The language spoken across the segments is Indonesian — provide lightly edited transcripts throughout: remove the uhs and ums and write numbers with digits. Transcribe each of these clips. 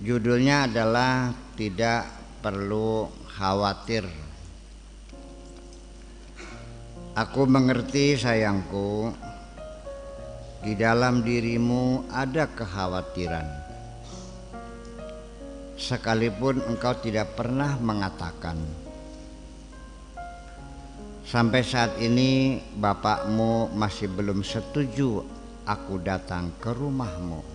Judulnya adalah Tidak Perlu Khawatir. Aku mengerti sayangku, di dalam dirimu ada kekhawatiran. Sekalipun engkau tidak pernah mengatakan. Sampai saat ini bapakmu masih belum setuju aku datang ke rumahmu.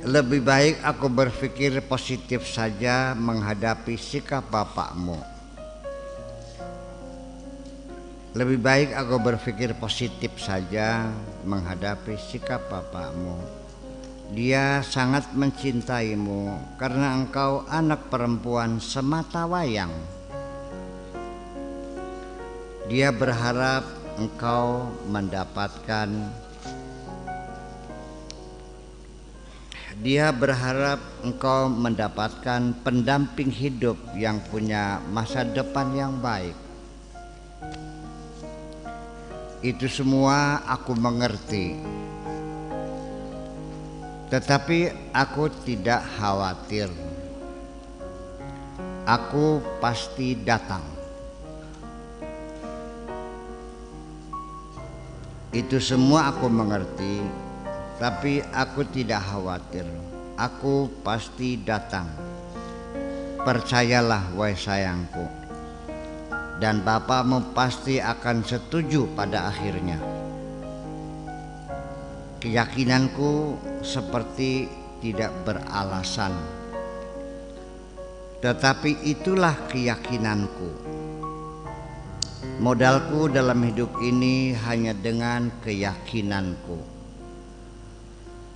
Lebih baik aku berpikir positif saja menghadapi sikap bapakmu. Lebih baik aku berpikir positif saja menghadapi sikap bapakmu. Dia sangat mencintaimu karena engkau anak perempuan semata wayang. Dia berharap engkau mendapatkan pendamping hidup yang punya masa depan yang baik. Itu semua aku mengerti. Tetapi aku tidak khawatir. Aku pasti datang. Itu semua aku mengerti. Tapi aku tidak khawatir. Aku pasti datang. Percayalah wahai sayangku. Dan bapakmu pasti akan setuju pada akhirnya. Keyakinanku seperti tidak beralasan. Tetapi itulah keyakinanku. Modalku dalam hidup ini hanya dengan keyakinanku.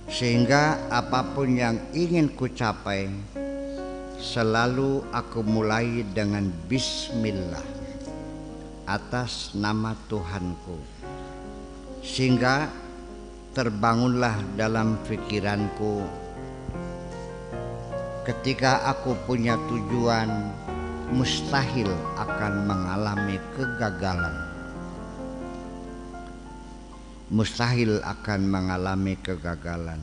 Sehingga apapun yang ingin ku capai, selalu aku mulai dengan bismillah atas nama Tuhanku. Sehingga terbangunlah dalam pikiranku, ketika aku punya tujuan, mustahil akan mengalami kegagalan. Mustahil akan mengalami kegagalan.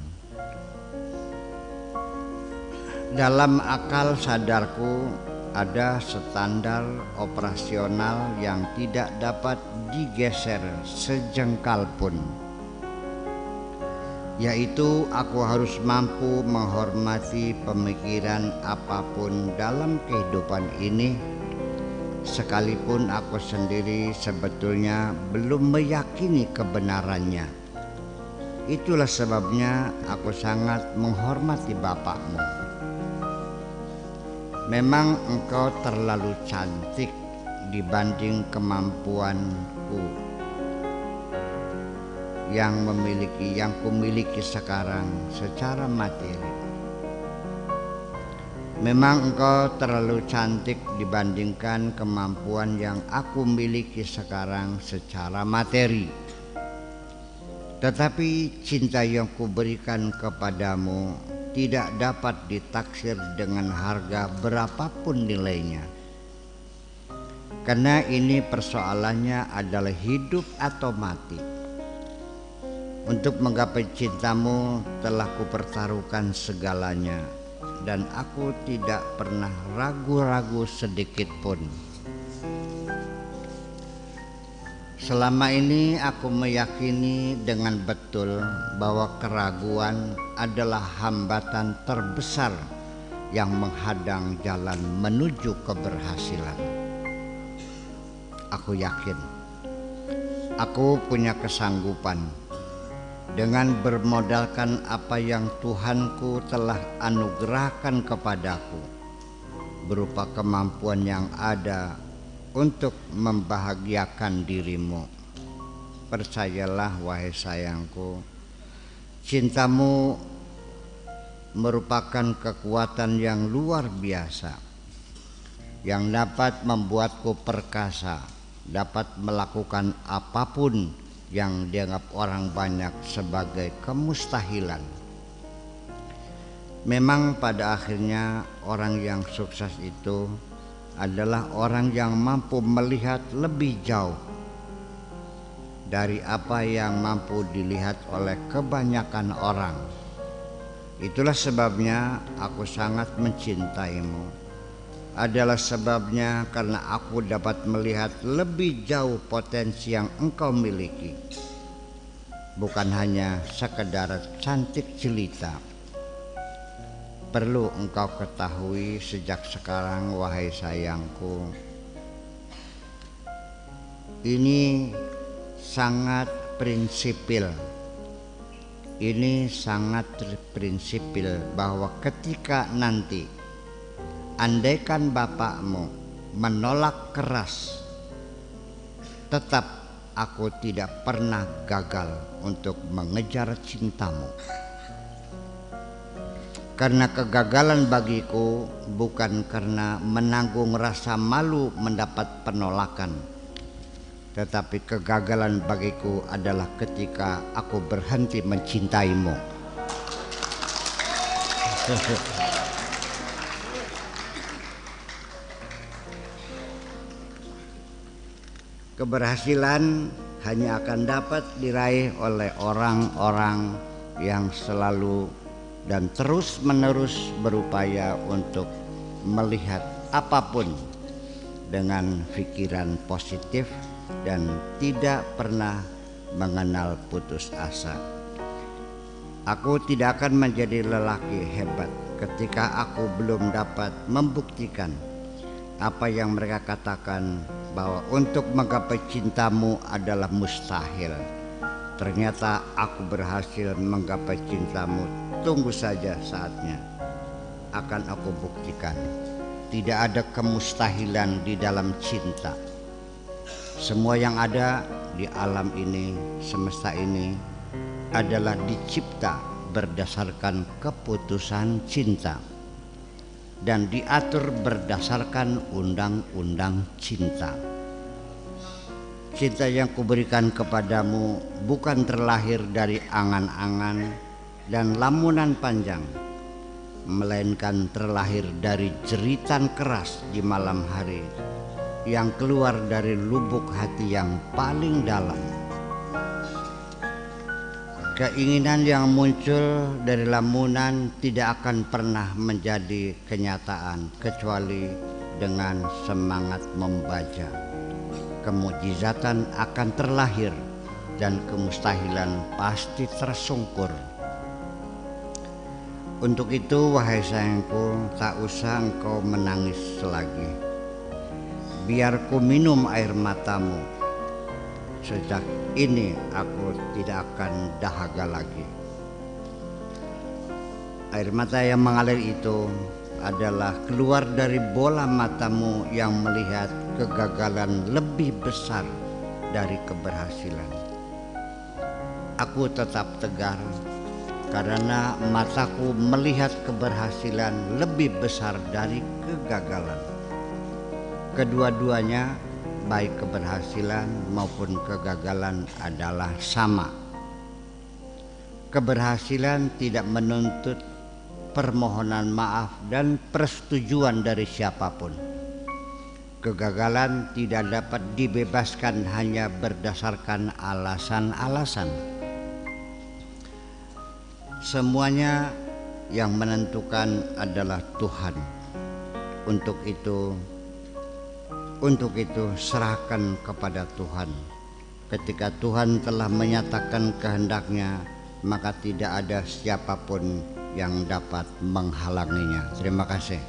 Dalam akal sadarku ada standar operasional yang tidak dapat digeser sejengkal pun, yaitu aku harus mampu menghormati pemikiran apapun dalam kehidupan ini, sekalipun aku sendiri sebetulnya belum meyakini kebenarannya. Itulah sebabnya aku sangat menghormati bapakmu. Memang engkau terlalu cantik dibanding kemampuanku yang kumiliki sekarang secara materi. Memang engkau terlalu cantik dibandingkan kemampuan yang aku miliki sekarang secara materi. Tetapi cinta yang kuberikan kepadamu tidak dapat ditaksir dengan harga berapapun nilainya. Karena ini persoalannya adalah hidup atau mati. Untuk menggapai cintamu telah kupertaruhkan segalanya. Dan aku tidak pernah ragu-ragu sedikit pun. Selama ini aku meyakini dengan betul bahwa keraguan adalah hambatan terbesar yang menghadang jalan menuju keberhasilan. Aku yakin aku punya kesanggupan dengan bermodalkan apa yang Tuhanku telah anugerahkan kepadaku, berupa kemampuan yang ada untuk membahagiakan dirimu. Percayalah wahai sayangku, cintamu merupakan kekuatan yang luar biasa, yang dapat membuatku perkasa, dapat melakukan apapun yang dianggap orang banyak sebagai kemustahilan. Memang pada akhirnya orang yang sukses itu adalah orang yang mampu melihat lebih jauh dari apa yang mampu dilihat oleh kebanyakan orang. Itulah sebabnya aku sangat mencintaimu. Adalah sebabnya karena aku dapat melihat lebih jauh potensi yang engkau miliki. Bukan hanya sekedar cantik jelita. Perlu engkau ketahui sejak sekarang, wahai sayangku, ini sangat prinsipil. Ini sangat prinsipil bahwa ketika nanti andaikan bapakmu menolak keras, tetap aku tidak pernah gagal untuk mengejar cintamu. Karena kegagalan bagiku bukan karena menanggung rasa malu mendapat penolakan, tetapi kegagalan bagiku adalah ketika aku berhenti mencintaimu. Keberhasilan hanya akan dapat diraih oleh orang-orang yang selalu dan terus-menerus berupaya untuk melihat apapun dengan pikiran positif dan tidak pernah mengenal putus asa. Aku tidak akan menjadi lelaki hebat ketika aku belum dapat membuktikan apa yang mereka katakan, bahwa untuk menggapai cintamu adalah mustahil. Ternyata aku berhasil menggapai cintamu. Tunggu saja saatnya, akan aku buktikan. Tidak ada kemustahilan di dalam cinta. Semua yang ada di alam ini, semesta ini, adalah dicipta berdasarkan keputusan cinta dan diatur berdasarkan undang-undang cinta. Cinta yang kuberikan kepadamu bukan terlahir dari angan-angan dan lamunan panjang, melainkan terlahir dari jeritan keras di malam hari yang keluar dari lubuk hati yang paling dalam. Keinginan yang muncul dari lamunan tidak akan pernah menjadi kenyataan kecuali dengan semangat membaca. Kemujizatan akan terlahir dan kemustahilan pasti tersungkur. Untuk itu, wahai sayangku, tak usah engkau menangis lagi. Biar ku minum air matamu. Sejak ini aku tidak akan dahaga lagi. Air mata yang mengalir itu adalah keluar dari bola matamu yang melihat kegagalan lebih besar dari keberhasilan. Aku tetap tegar karena mataku melihat keberhasilan lebih besar dari kegagalan. Kedua-duanya, baik keberhasilan maupun kegagalan, adalah sama. Keberhasilan tidak menuntut permohonan maaf dan persetujuan dari siapapun. Kegagalan tidak dapat dibebaskan hanya berdasarkan alasan-alasan. Semuanya yang menentukan adalah Tuhan. Untuk itu serahkan kepada Tuhan. Ketika Tuhan telah menyatakan kehendaknya, maka tidak ada siapapun yang dapat menghalanginya. Terima kasih.